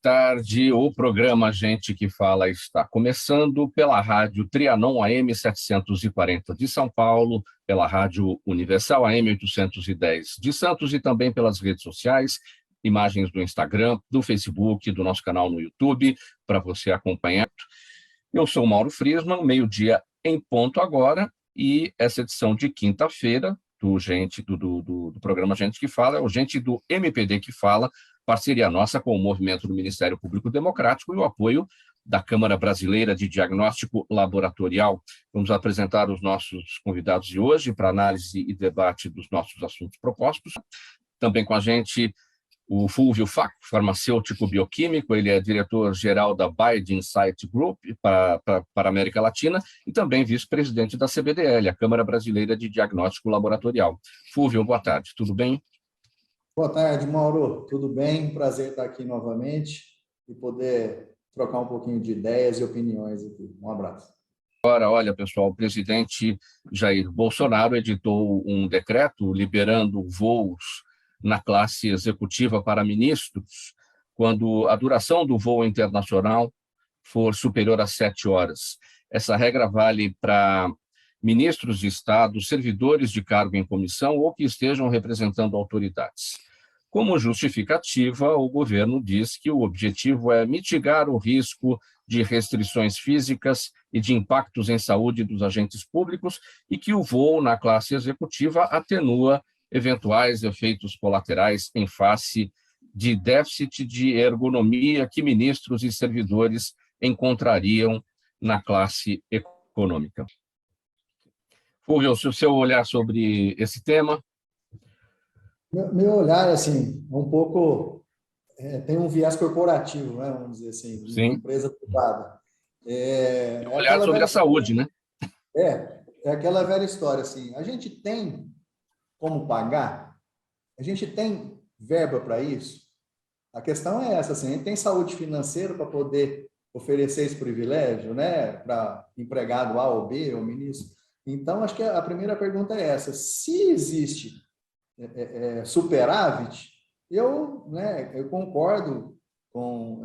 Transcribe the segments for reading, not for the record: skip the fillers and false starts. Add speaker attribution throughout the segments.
Speaker 1: tarde. O programa Gente que Fala está começando pela rádio Trianon AM 740 de São Paulo, pela rádio Universal AM 810 de Santos e também pelas redes sociais, imagens do Instagram, do Facebook, do nosso canal no YouTube, para você acompanhar. Eu sou o Mauro Friesman, meio-dia em ponto agora, e essa edição de quinta-feira do programa Gente que Fala é o Gente do MPD que Fala, parceria nossa com o movimento do Ministério Público Democrático e o apoio da Câmara Brasileira de Diagnóstico Laboratorial. Vamos apresentar os nossos convidados de hoje para análise e debate dos nossos assuntos propostos. Também com a gente o Fúvio Facco, farmacêutico bioquímico, ele é diretor-geral da BioInsight Group para a América Latina e também vice-presidente da CBDL, a Câmara Brasileira de Diagnóstico Laboratorial. Fúvio, boa tarde, tudo bem?
Speaker 2: Boa tarde, Mauro. Tudo bem? Prazer estar aqui novamente e poder trocar um pouquinho de ideias e opiniões aqui. Um abraço.
Speaker 1: Agora, olha, pessoal, o presidente Jair Bolsonaro editou um decreto liberando voos na classe executiva para ministros, quando a duração do voo internacional for superior a 7 horas. Essa regra vale para ministros de Estado, servidores de cargo em comissão ou que estejam representando autoridades. Como justificativa, o governo diz que o objetivo é mitigar o risco de restrições físicas e de impactos em saúde dos agentes públicos e que o voo na classe executiva atenua eventuais efeitos colaterais em face de déficit de ergonomia que ministros e servidores encontrariam na classe econômica. Fúvio, o seu olhar sobre esse tema?
Speaker 2: Meu olhar, assim, um pouco... tem um viés corporativo, né? Vamos dizer assim, de uma empresa privada.
Speaker 1: Um olhar sobre a saúde, né?
Speaker 2: É aquela velha história, assim, a gente tem como pagar? A gente tem verba para isso? A questão é essa, assim, a gente tem saúde financeira para poder oferecer esse privilégio, né? Para empregado A ou B, ou ministro. Então, acho que a primeira pergunta é essa. Se existe superávit, eu concordo com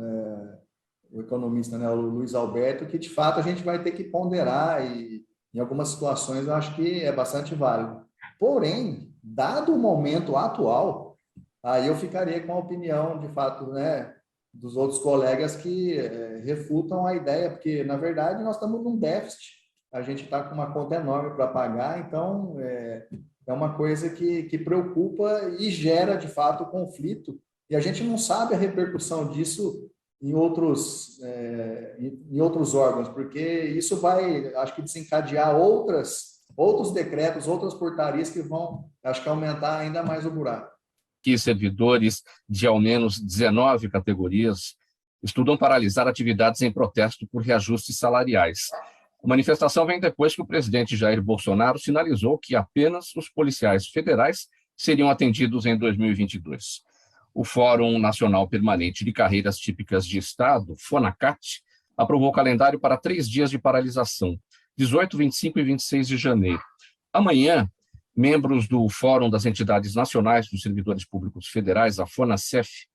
Speaker 2: o economista, né, o Luiz Alberto, que, de fato, a gente vai ter que ponderar e, em algumas situações, eu acho que é bastante válido. Porém, dado o momento atual, aí eu ficaria com a opinião, de fato, né, dos outros colegas que refutam a ideia, porque, na verdade, nós estamos num déficit. A gente está com uma conta enorme para pagar, então é uma coisa que preocupa e gera, de fato, conflito. E a gente não sabe a repercussão disso em outros órgãos, porque isso vai, acho que, desencadear outros decretos, outras portarias que vão, acho que, aumentar ainda mais o buraco.
Speaker 1: Que servidores de ao menos 19 categorias estudam paralisar atividades em protesto por reajustes salariais. A manifestação vem depois que o presidente Jair Bolsonaro sinalizou que apenas os policiais federais seriam atendidos em 2022. O Fórum Nacional Permanente de Carreiras Típicas de Estado, FONACAT, aprovou o calendário para 3 dias de paralisação, 18, 25 e 26 de janeiro. Amanhã, membros do Fórum das Entidades Nacionais dos Servidores Públicos Federais, a FONASEF,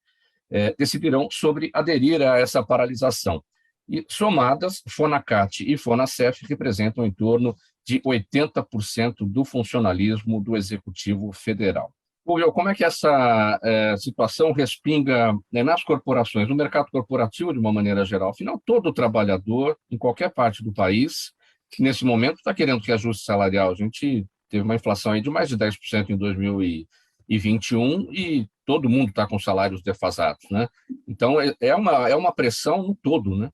Speaker 1: decidirão sobre aderir a essa paralisação. E, somadas, FONACAT e FONASEF representam em torno de 80% do funcionalismo do Executivo Federal. Como é que essa situação respinga nas corporações, no mercado corporativo de uma maneira geral? Afinal, todo trabalhador, em qualquer parte do país, nesse momento está querendo reajuste salarial. A gente teve uma inflação aí de mais de 10% em 2021 e todo mundo está com salários defasados, né? Então, é uma pressão no todo, né?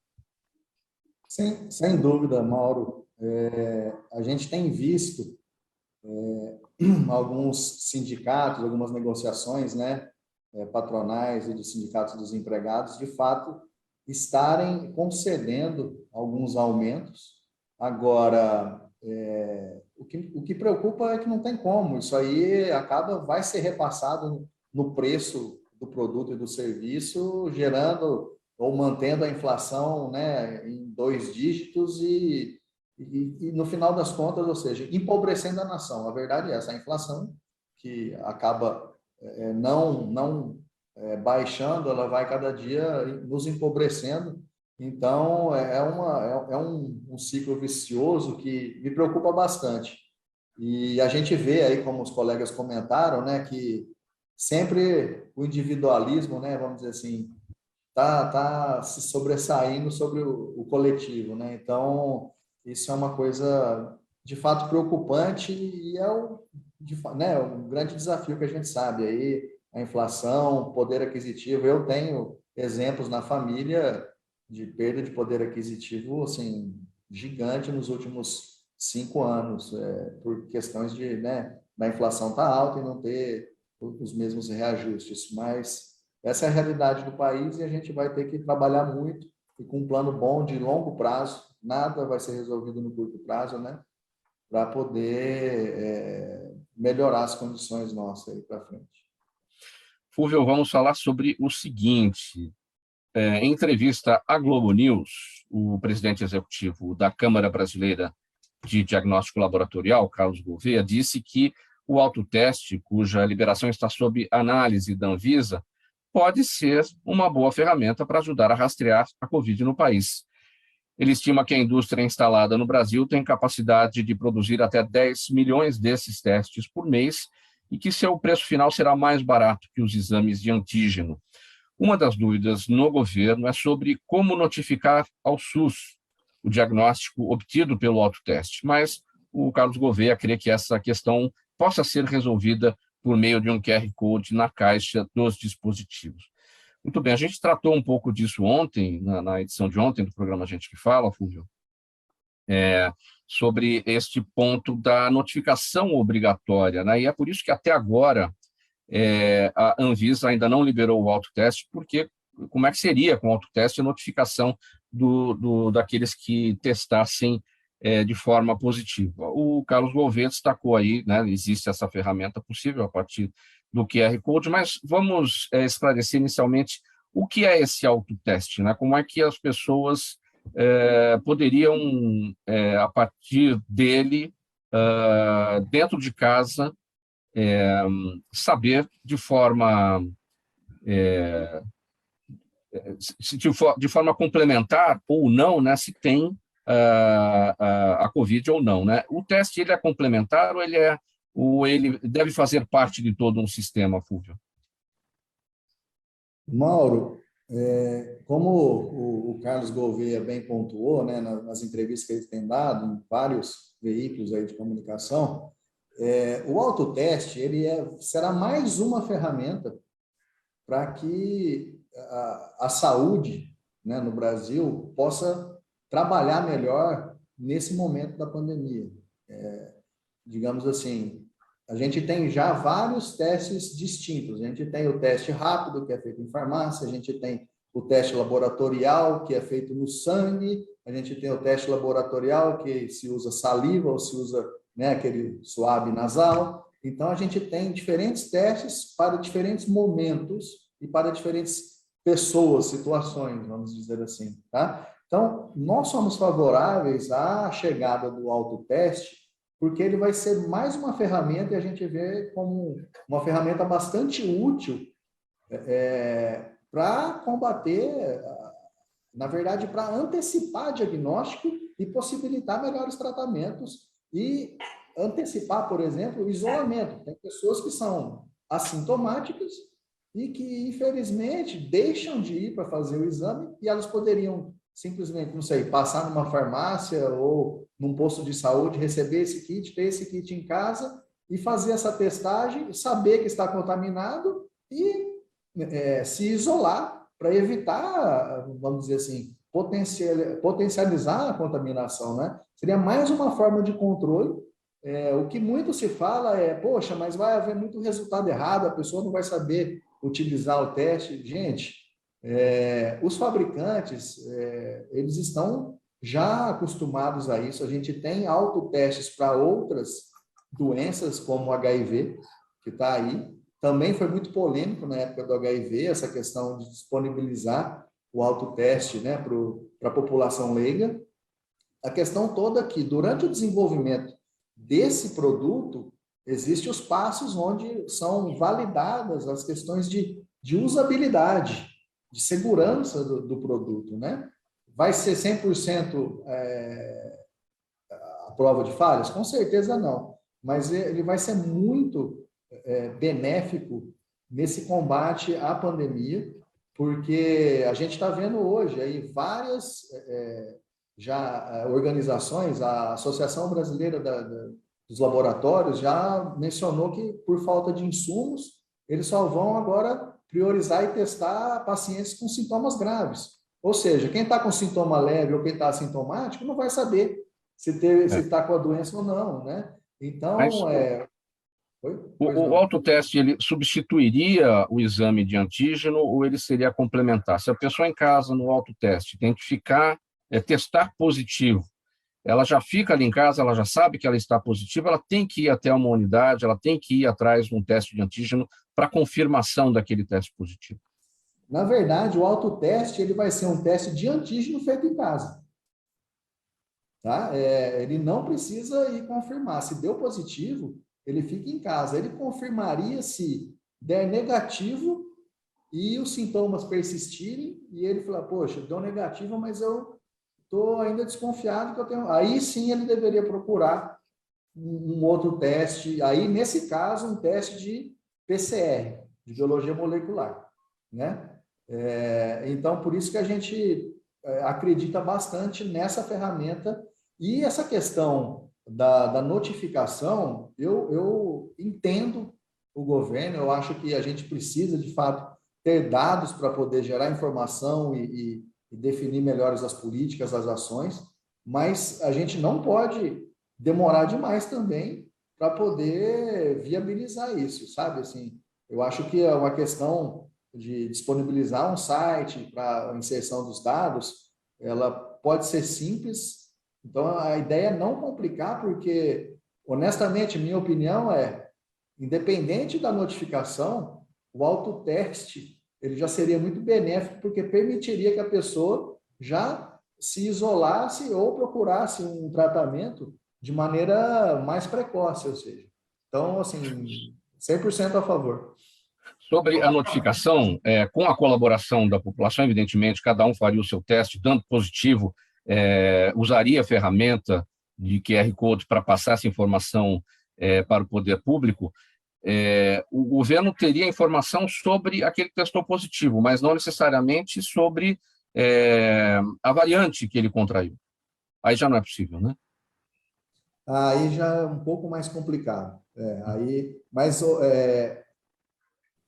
Speaker 2: Sem dúvida, Mauro. A gente tem visto alguns sindicatos, algumas negociações, né, patronais e dos sindicatos dos empregados, de fato, estarem concedendo alguns aumentos. Agora, o que preocupa é que não tem como. Isso aí vai ser repassado no preço do produto e do serviço, gerando ou mantendo a inflação, né, em 2 dígitos e, no final das contas, ou seja, empobrecendo a nação. A verdade é essa, a inflação, que acaba não baixando, ela vai cada dia nos empobrecendo. Então, é um ciclo vicioso que me preocupa bastante. E a gente vê aí, como os colegas comentaram, né, que sempre o individualismo, né, vamos dizer assim, tá se sobressaindo sobre o coletivo, né? Então, isso é uma coisa de fato preocupante e né, um grande desafio que a gente sabe aí, a inflação, poder aquisitivo. Eu tenho exemplos na família de perda de poder aquisitivo, assim, gigante nos últimos 5 anos, por questões de, né, da inflação tá alta e não ter os mesmos reajustes, mas essa é a realidade do país e a gente vai ter que trabalhar muito e com um plano bom de longo prazo, nada vai ser resolvido no curto prazo, né? Para poder melhorar as condições nossas aí para frente.
Speaker 1: Fúvio, vamos falar sobre o seguinte. Em entrevista à Globo News, o presidente executivo da Câmara Brasileira de Diagnóstico Laboratorial, Carlos Gouveia, disse que o autoteste, cuja liberação está sob análise da Anvisa, pode ser uma boa ferramenta para ajudar a rastrear a Covid no país. Ele estima que a indústria instalada no Brasil tem capacidade de produzir até 10 milhões desses testes por mês e que seu preço final será mais barato que os exames de antígeno. Uma das dúvidas no governo é sobre como notificar ao SUS o diagnóstico obtido pelo autoteste, mas o Carlos Gouveia crê que essa questão possa ser resolvida por meio de um QR Code na caixa dos dispositivos. Muito bem, a gente tratou um pouco disso ontem, na edição de ontem do programa Gente que Fala, Fúvio, sobre este ponto da notificação obrigatória, né? E é por isso que até agora a Anvisa ainda não liberou o autoteste, porque como é que seria com o autoteste a notificação daqueles que testassem de forma positiva? O Carlos Gouveia destacou aí, né, existe essa ferramenta possível a partir do QR Code, mas vamos esclarecer inicialmente o que é esse autoteste, né? Como é que as pessoas poderiam, a partir dele, dentro de casa, saber de forma de forma complementar ou não, né, se tem a Covid ou não, né? O teste ele é complementar ou ele deve fazer parte de todo um sistema, Fúvio?
Speaker 2: Mauro, como o Carlos Gouveia bem pontuou, né, nas entrevistas que ele tem dado em vários veículos aí de comunicação, o autoteste será mais uma ferramenta para que a saúde, né, no Brasil possa trabalhar melhor nesse momento da pandemia. Digamos assim, a gente tem já vários testes distintos. A gente tem o teste rápido, que é feito em farmácia, a gente tem o teste laboratorial, que é feito no sangue, a gente tem o teste laboratorial, que se usa saliva ou se usa, né, aquele suave nasal. Então, a gente tem diferentes testes para diferentes momentos e para diferentes pessoas, situações, vamos dizer assim, tá? Então, nós somos favoráveis à chegada do autoteste, porque ele vai ser mais uma ferramenta e a gente vê como uma ferramenta bastante útil para combater, na verdade, para antecipar diagnóstico e possibilitar melhores tratamentos e antecipar, por exemplo, o isolamento. Tem pessoas que são assintomáticas e que, infelizmente, deixam de ir para fazer o exame e elas poderiam simplesmente, não sei, passar numa farmácia ou num posto de saúde, receber esse kit, ter esse kit em casa e fazer essa testagem, saber que está contaminado e se isolar para evitar, vamos dizer assim, potencializar a contaminação, né? Seria mais uma forma de controle. O que muito se fala poxa, mas vai haver muito resultado errado, a pessoa não vai saber utilizar o teste. Gente, os fabricantes, eles estão já acostumados a isso. A gente tem autotestes para outras doenças, como o HIV, que está aí. Também foi muito polêmico na época do HIV, essa questão de disponibilizar o autoteste, né, para a população leiga. A questão toda é que, durante o desenvolvimento desse produto, existem os passos onde são validadas as questões de de usabilidade, de segurança do produto, né? Vai ser 100% a prova de falhas? Com certeza não, mas ele vai ser muito benéfico nesse combate à pandemia, porque a gente está vendo hoje aí várias organizações, a Associação Brasileira dos Laboratórios já mencionou que, por falta de insumos, eles só vão agora priorizar e testar pacientes com sintomas graves. Ou seja, quem está com sintoma leve ou quem está assintomático não vai saber se está com a doença ou não, né? Então,
Speaker 1: o autoteste, ele substituiria o exame de antígeno ou ele seria complementar? Se a pessoa em casa, no autoteste, tem que testar positivo, ela já fica ali em casa, ela já sabe que ela está positiva, ela tem que ir até uma unidade, ela tem que ir atrás de um teste de antígeno para confirmação daquele teste positivo.
Speaker 2: Na verdade, o autoteste ele vai ser um teste de antígeno feito em casa. Tá? Ele não precisa ir confirmar. Se deu positivo, ele fica em casa. Ele confirmaria se der negativo e os sintomas persistirem, e ele falar, poxa, deu negativo, mas eu estou ainda desconfiado que eu tenho... Aí sim ele deveria procurar um outro teste, aí nesse caso um teste de PCR, de biologia molecular, né? Então, por isso que a gente acredita bastante nessa ferramenta. E essa questão da notificação, eu entendo o governo, eu acho que a gente precisa, de fato, ter dados para poder gerar informação e definir melhores as políticas, as ações, mas a gente não pode demorar demais também para poder viabilizar isso, sabe? Assim, eu acho que é uma questão de disponibilizar um site para a inserção dos dados, ela pode ser simples. Então, a ideia é não complicar, porque, honestamente, minha opinião independente da notificação, o autoteste ele já seria muito benéfico, porque permitiria que a pessoa já se isolasse ou procurasse um tratamento de maneira mais precoce, ou seja. Então, assim, 100% a favor.
Speaker 1: Sobre a notificação, com a colaboração da população, evidentemente, cada um faria o seu teste, dando positivo, usaria a ferramenta de QR Code para passar essa informação para o poder público, o governo teria informação sobre aquele que testou positivo, mas não necessariamente sobre a variante que ele contraiu. Aí já não é possível, né?
Speaker 2: Aí já é um pouco mais complicado. Mas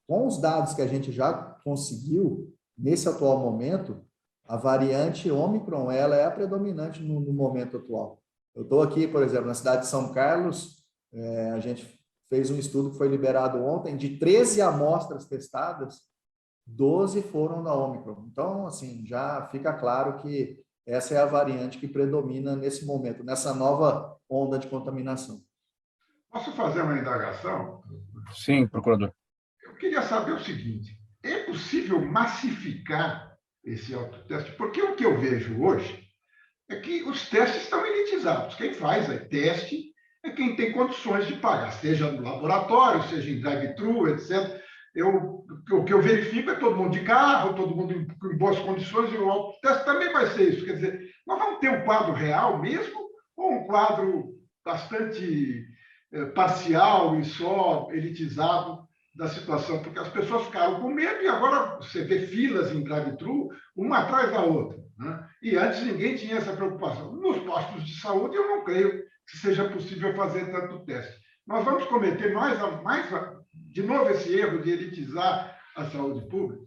Speaker 2: com os dados que a gente já conseguiu, nesse atual momento, a variante Ômicron, ela é a predominante no momento atual. Eu estou aqui, por exemplo, na cidade de São Carlos, a gente fez um estudo que foi liberado ontem, de 13 amostras testadas, 12 foram da Ômicron. Então, assim, já fica claro que essa é a variante que predomina nesse momento, nessa nova onda de contaminação.
Speaker 3: Posso fazer uma indagação?
Speaker 1: Sim, procurador.
Speaker 3: Eu queria saber o seguinte, é possível massificar esse autoteste? Porque o que eu vejo hoje é que os testes estão elitizados. Quem faz teste é quem tem condições de pagar, seja no laboratório, seja em drive-thru, etc. O que eu verifico é todo mundo de carro, todo mundo em boas condições, e o autoteste também vai ser isso. Quer dizer, nós vamos ter um quadro real mesmo, ou um quadro bastante parcial e só elitizado da situação? Porque as pessoas ficaram com medo e agora você vê filas em drive-thru, uma atrás da outra, né? E antes ninguém tinha essa preocupação. Nos postos de saúde, eu não creio que seja possível fazer tanto teste. Nós vamos cometer de novo esse erro de elitizar a saúde pública?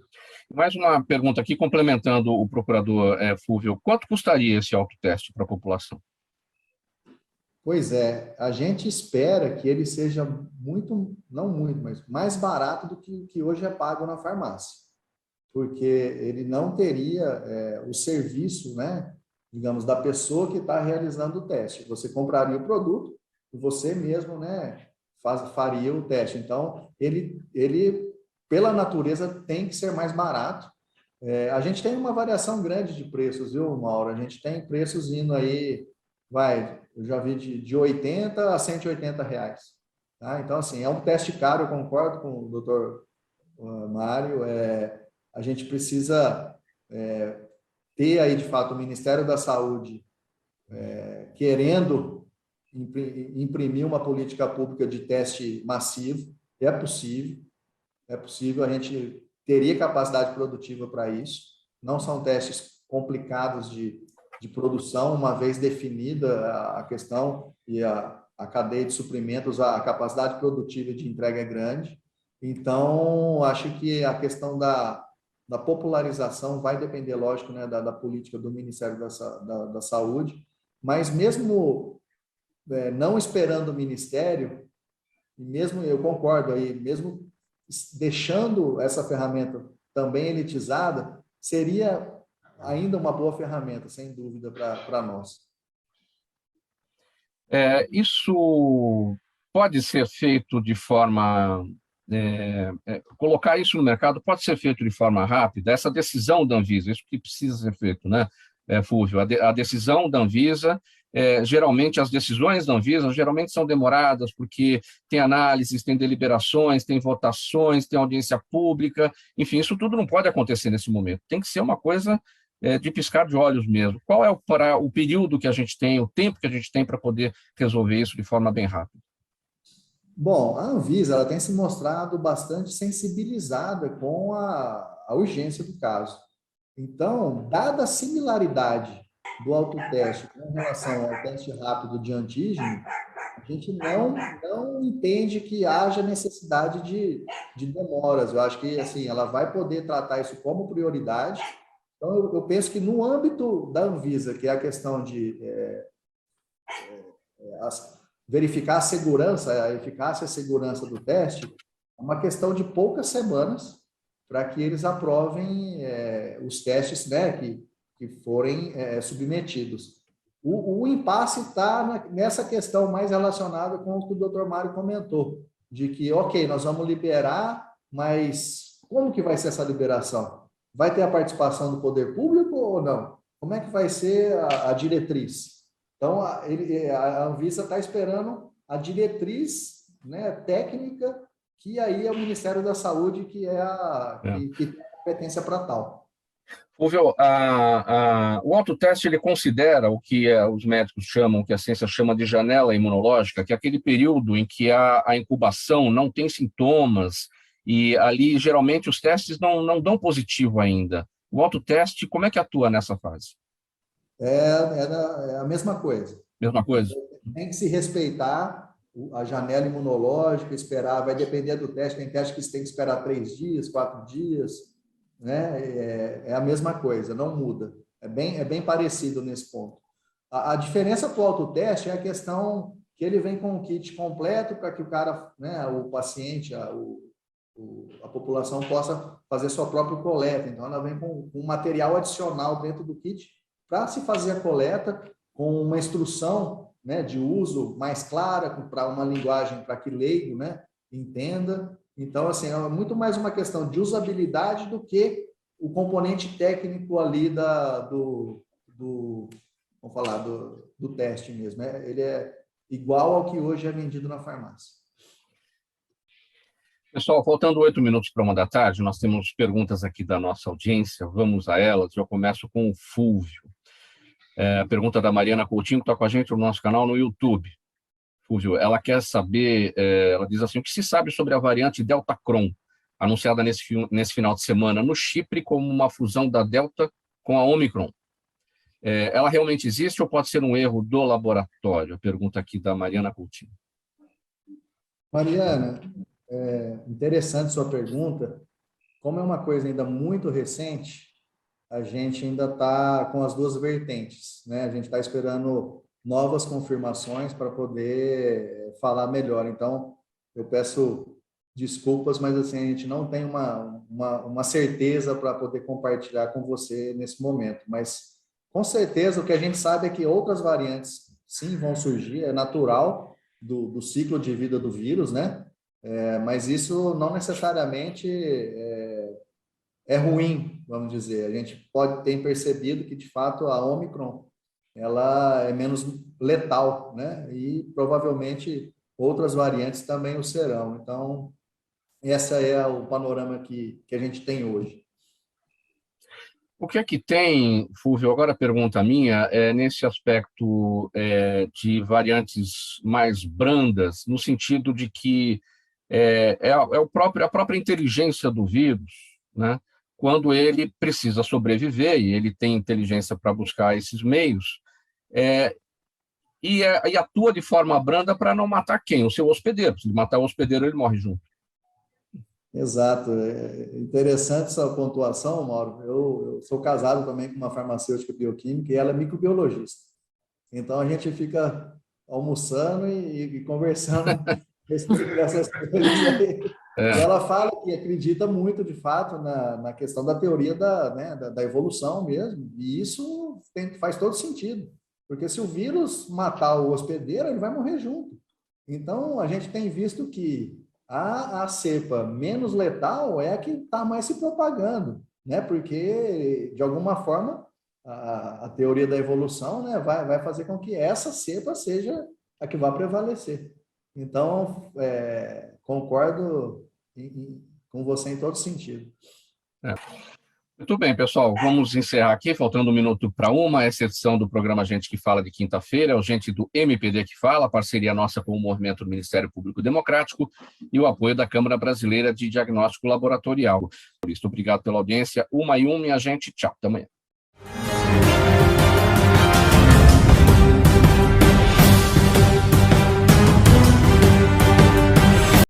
Speaker 1: Mais uma pergunta aqui, complementando o procurador Fúvio. Quanto custaria esse autoteste para a população?
Speaker 2: Pois é, a gente espera que ele seja não muito, mas mais barato do que hoje é pago na farmácia. Porque ele não teria o serviço, né, digamos, da pessoa que está realizando o teste. Você compraria o produto e você mesmo, né, faria o teste. Então, ele pela natureza, tem que ser mais barato. A gente tem uma variação grande de preços, viu, Mauro? A gente tem preços indo aí, eu já vi de 80 a 180 reais. Tá? Então, assim, é um teste caro, eu concordo com o doutor Mário, a gente precisa ter aí, de fato, o Ministério da Saúde querendo imprimir uma política pública de teste massivo. É possível, a gente teria capacidade produtiva para isso. Não são testes complicados de produção, uma vez definida a questão e a cadeia de suprimentos, a capacidade produtiva de entrega é grande. Então, acho que a questão da popularização vai depender, lógico, né, da política do Ministério da Saúde, mas mesmo não esperando o Ministério, e mesmo, eu concordo aí, mesmo deixando essa ferramenta também elitizada, seria ainda uma boa ferramenta, sem dúvida, para nós.
Speaker 1: Isso pode ser feito de forma... colocar isso no mercado pode ser feito de forma rápida, essa decisão da Anvisa, isso que precisa ser feito, né, Fúvio? A decisão da Anvisa, geralmente as decisões da Anvisa geralmente são demoradas, porque tem análises, tem deliberações, tem votações, tem audiência pública, enfim, isso tudo não pode acontecer nesse momento, tem que ser uma coisa de piscar de olhos mesmo. Qual é o período que a gente tem, o tempo que a gente tem para poder resolver isso de forma bem rápida?
Speaker 2: Bom, a Anvisa ela tem se mostrado bastante sensibilizada com a urgência do caso. Então, dada a similaridade do autoteste com relação ao teste rápido de antígeno, a gente não entende que haja necessidade de demoras. Eu acho que assim, ela vai poder tratar isso como prioridade. Então, eu penso que no âmbito da Anvisa, que é a questão de verificar a segurança, a eficácia e a segurança do teste, é uma questão de poucas semanas para que eles aprovem os testes, né, que forem submetidos. O impasse está nessa questão mais relacionada com o que o doutor Mário comentou, de que, ok, nós vamos liberar, mas como que vai ser essa liberação? Vai ter a participação do poder público ou não? Como é que vai ser a diretriz? Então, a Anvisa está esperando a diretriz, né, técnica, que aí é o Ministério da Saúde que tem a competência para tal.
Speaker 1: Fúvio, o autoteste ele considera o que os médicos chamam, que a ciência chama de janela imunológica, que é aquele período em que a incubação não tem sintomas, e ali geralmente os testes não dão positivo ainda. O autoteste, como é que atua nessa fase?
Speaker 2: É a mesma coisa.
Speaker 1: Mesma coisa?
Speaker 2: Tem que se respeitar a janela imunológica, esperar, vai depender do teste, tem teste que você tem que esperar 3 dias, 4 dias, né? É a mesma coisa, não muda. É bem parecido nesse ponto. A diferença para o autoteste é a questão que ele vem com um kit completo para que o cara, né, o paciente, a população possa fazer sua própria coleta. Então, ela vem com um material adicional dentro do kit para se fazer a coleta com uma instrução, né, de uso mais clara, para uma linguagem para que leigo, né, entenda. Então, assim, é muito mais uma questão de usabilidade do que o componente técnico ali vamos falar, do teste mesmo. Ele é igual ao que hoje é vendido na farmácia.
Speaker 1: Pessoal, faltando 8 minutos para 13h, nós temos perguntas aqui da nossa audiência, vamos a elas. Eu começo com o Fúvio. A pergunta da Mariana Coutinho, que está com a gente no nosso canal no YouTube. Fúvio, ela quer saber, ela diz assim, o que se sabe sobre a variante Delta Cron, anunciada nesse final de semana no Chipre como uma fusão da Delta com a Omicron. Ela realmente existe ou pode ser um erro do laboratório? A pergunta aqui da Mariana Coutinho.
Speaker 2: Mariana, interessante sua pergunta. Como é uma coisa ainda muito recente, a gente ainda está com as duas vertentes, né? A gente está esperando novas confirmações para poder falar melhor. Então, eu peço desculpas, mas assim, a gente não tem uma certeza para poder compartilhar com você nesse momento. Mas, com certeza, o que a gente sabe é que outras variantes, sim, vão surgir, é natural do ciclo de vida do vírus, né? Mas isso não necessariamente é ruim, vamos dizer. A gente pode ter percebido que, de fato, a Omicron ela é menos letal, né? E provavelmente outras variantes também o serão. Então, esse é o panorama que a gente tem hoje.
Speaker 1: O que é que tem, Fúvio, agora a pergunta minha, nesse aspecto de variantes mais brandas, no sentido de que a própria inteligência do vírus, né? Quando ele precisa sobreviver, e ele tem inteligência para buscar esses meios, e atua de forma branda para não matar quem? O seu hospedeiro. Se ele matar o hospedeiro, ele morre junto.
Speaker 2: Exato. É interessante essa pontuação, Mauro. Eu sou casado também com uma farmacêutica bioquímica e ela é microbiologista. Então, a gente fica almoçando e conversando a respeito dessas coisas aí. E ela fala que acredita muito, de fato, na questão da teoria da evolução mesmo. E isso faz todo sentido. Porque se o vírus matar o hospedeiro, ele vai morrer junto. Então, a gente tem visto que a cepa menos letal é a que está mais se propagando, né? Porque, de alguma forma, a teoria da evolução, né, vai fazer com que essa cepa seja a que vai prevalecer. Então, concordo com você em todo sentido.
Speaker 1: Muito bem, pessoal, vamos encerrar aqui, faltando 1 minuto para 1, essa edição do programa Gente que Fala de quinta-feira, é o Gente do MPD que Fala, parceria nossa com o Movimento do Ministério Público Democrático e o apoio da Câmara Brasileira de Diagnóstico Laboratorial. Por isso, obrigado pela audiência, 1h01, minha gente, tchau, até amanhã.